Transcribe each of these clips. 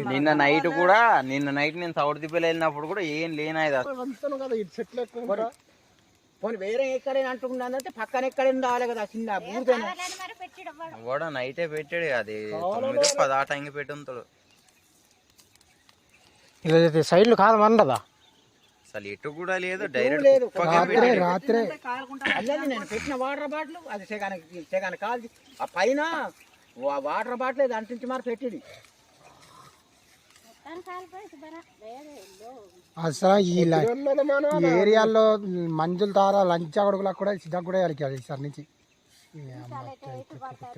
నిన్న నైట్ నేను సౌత్ దిబ్బలు వెళ్ళినప్పుడు కూడా ఏం లేనాయి వేరే ఎక్కడైనా అంటుకుంటే పక్కన ఎక్కడైనా రావాలి కదా చిన్న కూడా నైటే పెట్టాడు అది 9-10 ఆ టైంకి పెట్టి ఉంటాడు సైడ్లు కాలం ఉండదా అసలు ఎటు కూడా లేదు డైరెక్ట్ రాత్రే నేను పెట్టిన వాటర్ బాటిల్ అది సెగానికి కాదు ఆ పైన వాటర్ బాటిల్ అది అంటించి మరి పెట్టింది అసలు ఈ ఏరియాలో మంజుల తార లంచ్ అడుగులకు కూడా సిద్ధం కూడా వెళ్ళాలి సార్ నుంచి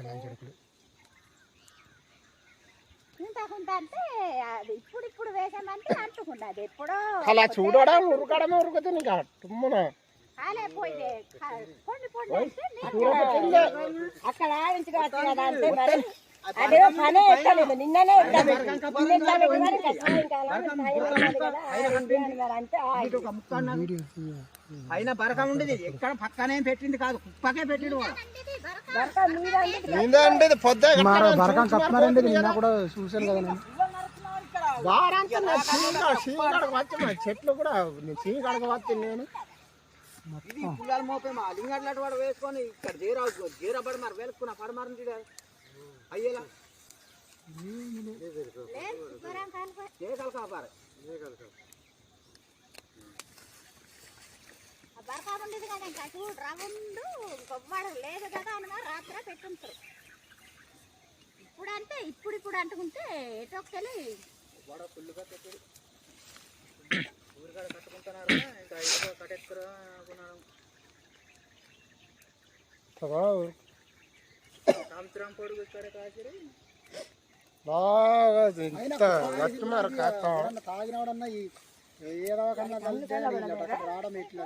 లంచ్ అడుగులు ఇప్పుడు వేసామంటే అంటుకుండదు ఎప్పుడో అలా చూడడం ఉరకడమే ఉరుకుతుంది ఇంకా తుమ్మున అక్కడ అదే పనే ఎక్కలేదు నిన్ననే పైన బరకం ఉండేది ఎక్కడ పక్కనే పెట్టింది కాదు కుప్పకే పెట్టింది బరకం కప్పారండి నిన్న కూడా చూసాను కదా చెట్లు కూడా చీకడకు వస్తే నేను పుల్లాలు మోపే మా లింగట్లాంటి వాడు వేసుకొని ఇక్కడ జీరబడి మరి వేసుకున్నా పడమారింది అయ్యేలా ఉండేది కదా ఇంకా చూడు రౌండ్ కొవ్వాడు లేదు కదా అని మరి రాత్రి పెట్టుంటారు ఇప్పుడంటే ఇప్పుడు అంటుకుంటే ఎటొక్కలి ఫుల్గా పెట్టారు ఊరికాడ కట్టుకుంటున్నారు ఇంకా ఇదిగో కట్టెత్తురు సంవత్సరం పొడుగు ఇక్కడ కాసిరి బాగా తాగినవాడన్నా ఏదో కన్నా రావడం ఎట్లా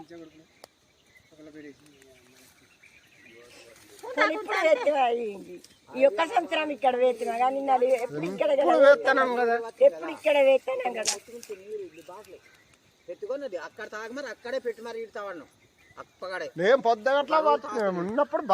ఈ ఒక్క సంవత్సరం ఇక్కడ వేస్తున్నాం కానీ ఎప్పుడు ఇక్కడ వేస్తున్నాం కదా పెట్టుకున్నది అక్కడ తాగి మరి అక్కడే పెట్టి మరి ఇడతావాడు అప్పగాడే మేము పొద్దుగట్లా ఉన్నప్పుడు